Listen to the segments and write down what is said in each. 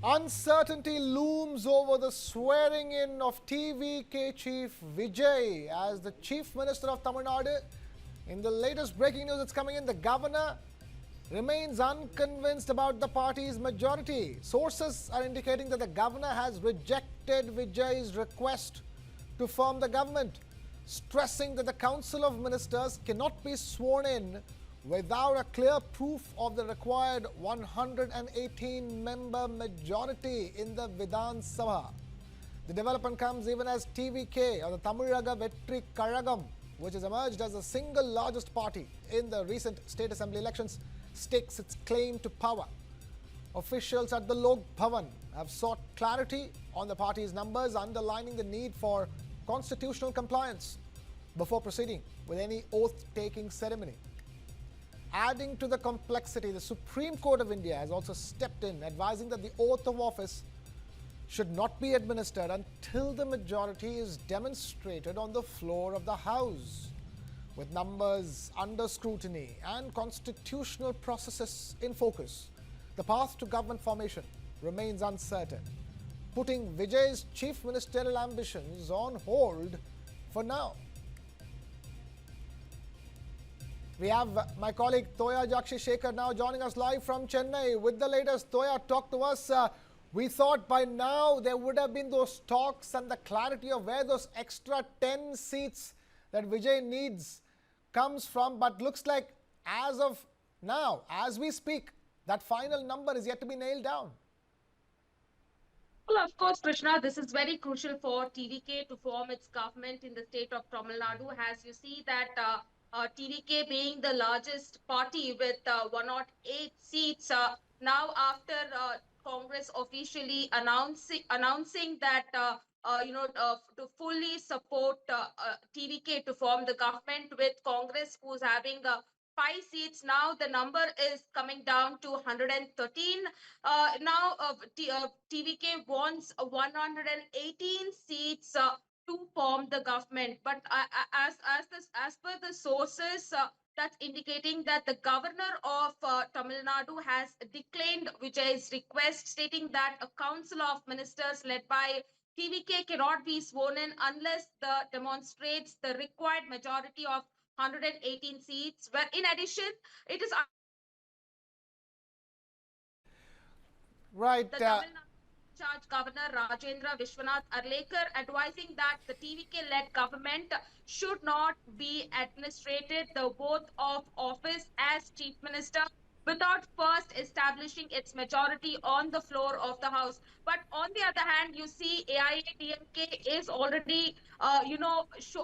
Uncertainty looms over the swearing-in of TVK chief Vijay as the Chief Minister of Tamil Nadu. In the latest breaking news that's coming in, the governor remains unconvinced about the party's majority. Sources are indicating that the governor has rejected Vijay's request to form the government, stressing that the Council of Ministers cannot be sworn in without a clear proof of the required 118-member majority in the Vidhan Sabha. The development comes even as TVK, or the Tamizhaga Vetri Kazhagam, which has emerged as the single largest party in the recent state assembly elections, stakes its claim to power. Officials at the Raj Bhavan have sought clarity on the party's numbers, underlining the need for constitutional compliance before proceeding with any oath-taking ceremony. Adding to the complexity, the Supreme Court of India has also stepped in, advising that the oath of office should not be administered until the majority is demonstrated on the floor of the House. With numbers under scrutiny and constitutional processes in focus, the path to government formation remains uncertain, putting Vijay's chief ministerial ambitions on hold for now. We have my colleague Toya Jakshi Shekhar now joining us live from Chennai with the latest. Toya, talk to us. We thought by now there would have been those talks and the clarity of where those extra 10 seats that Vijay needs comes from, but looks like as of now, as we speak, that final number is yet to be nailed down. Well, of course, Krishna, this is very crucial for TVK to form its government in the state of Tamil Nadu. As you see that TVK being the largest party with 108 seats, now after Congress officially announcing that to fully support TVK to form the government with Congress, who's having 5 seats. Now the number is coming down to 113. Now TVK wants 118 seats to form the government. But as per the sources, that's indicating that the governor of Tamil Nadu has declined Vijay's request, stating that a council of ministers led by TVK cannot be sworn in unless the demonstrates the required majority of 118 seats. Where in addition, it is Right. the Tamil Nadu charge Governor Rajendra Vishwanath Arlekar advising that the TVK-led government should not be administrated the oath of office as chief minister without first establishing its majority on the floor of the House. But on the other hand, you see AIADMK is already,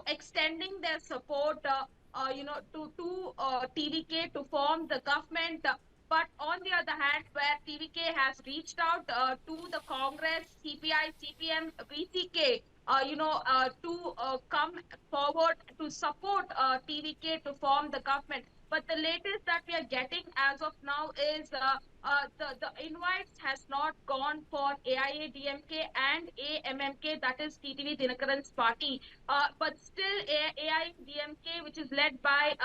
extending their support, to TVK to form the government. But on the other hand, where TVK has reached out to the Congress, CPI, CPM, VCK, to come forward to support TVK to form the government. But the latest that we are getting as of now is the invites has not gone for AIADMK and AMMK, that is TTV Dinakaran's party. But still AIADMK, which is led by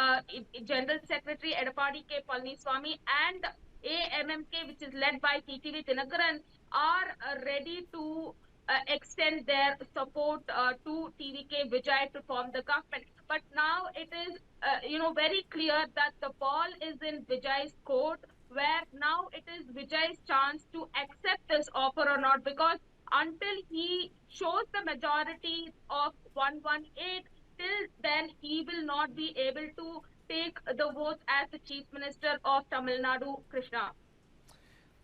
General Secretary Edapadi K. Palniswamy, and AMMK, which is led by TTV Dinakaran, are ready to extend their support to TVK Vijay to form the government. But now it is, very clear that the ball is in Vijay's court, where now it is Vijay's chance to accept this offer or not, because until he shows the majority of 118, till then he will not be able to take the vote as the Chief Minister of Tamil Nadu, Krishna.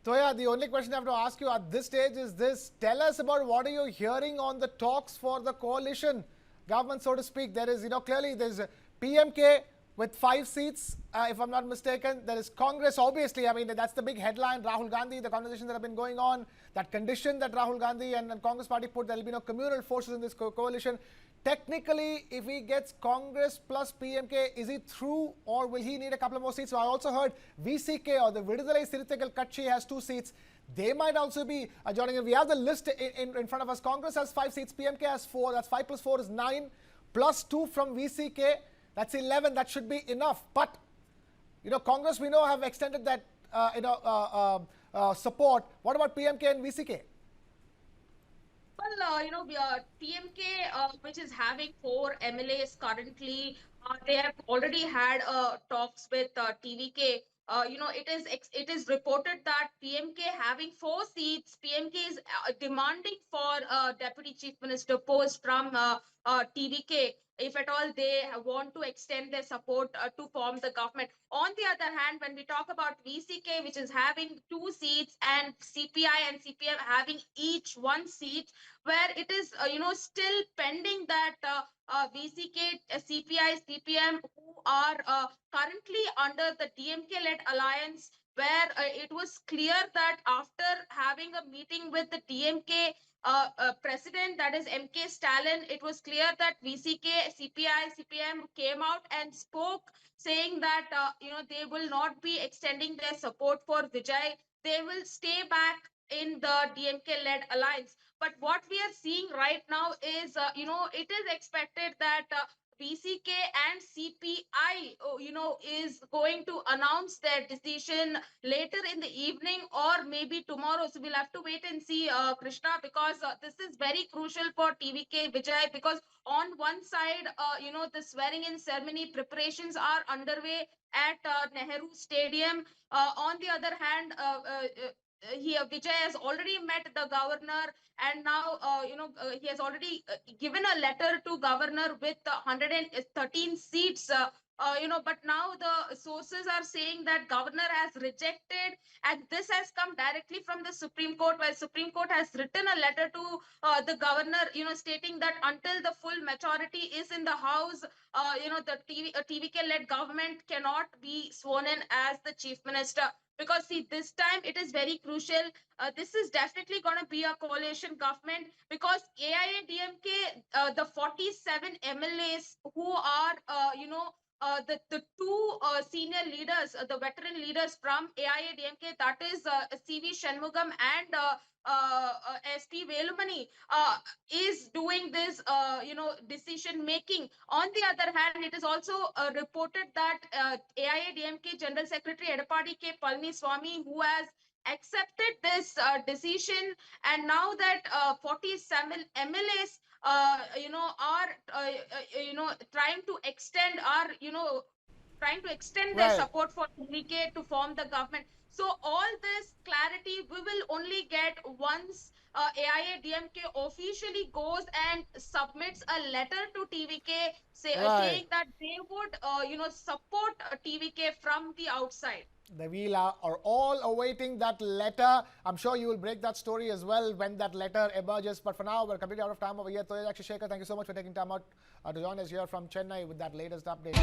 Toya, the only question I have to ask you at this stage is this. Tell us about what are you hearing on the talks for the coalition government, so to speak. There is, clearly there's PMK with 5 seats, if I'm not mistaken. There is Congress, obviously. I mean, that's the big headline. Rahul Gandhi, the conversations that have been going on, that condition that Rahul Gandhi and Congress party put, there will be no communal forces in this coalition. Technically, if he gets Congress plus PMK, is he through, or will he need a couple of more seats? So I also heard VCK, or the Vidudalai Sirithikal Katchi, has 2 seats. They might also be joining in. We have the list in front of us. Congress has 5 seats, PMK has 4. That's 5 plus 4 is 9, plus 2 from VCK. That's 11. That should be enough. But, Congress, we know, have extended that, support. What about PMK and VCK? Well, PMK, which is having 4 MLAs currently, they have already had talks with TVK. It is reported that PMK having 4 seats, PMK is demanding for deputy chief minister post from TVK. If at all they want to extend their support to form the government. On the other hand, when we talk about VCK, which is having 2 seats, and CPI and CPM having each 1 seat, where it is still pending that VCK, CPI, CPM, who are currently under the DMK-led alliance, where it was clear that after having a meeting with the DMK president, that is MK Stalin, it was clear that VCK, CPI, CPM came out and spoke, saying that they will not be extending their support for Vijay. They will stay back in the DMK-led alliance. But what we are seeing right now is, it is expected that VCK and CPI, is going to announce their decision later in the evening or maybe tomorrow. So we'll have to wait and see, Krishna, because this is very crucial for TVK Vijay, because on one side, the swearing-in ceremony preparations are underway at Nehru Stadium. On the other hand, Vijay has already met the governor, and now he has already given a letter to governor with 113 seats. But now the sources are saying that governor has rejected, and this has come directly from the Supreme Court, where Supreme Court has written a letter to the governor, stating that until the full majority is in the house, the TVK-led government cannot be sworn in as the chief minister. Because see, this time it is very crucial. This is definitely going to be a coalition government, because AIADMK, the 47 MLAs who are, the two senior leaders, the veteran leaders from AIADMK, that is CV Shanmugam and SP Velumani, is doing this, decision making. On the other hand, it is also reported that AIADMK General Secretary Edapadi K. Palniswamy, who has accepted this decision, and now that 47 MLAs, are trying to extend, their Right. support for TVK to form the government. So all this clarity we will only get once AIADMK officially goes and submits a letter to TVK, Right. saying that they would, support TVK from the outside. We are all awaiting that letter. I'm sure you will break that story as well when that letter emerges. But for now, we're completely out of time over here. Toyaj Shekhar, thank you so much for taking time out to join us here from Chennai with that latest update.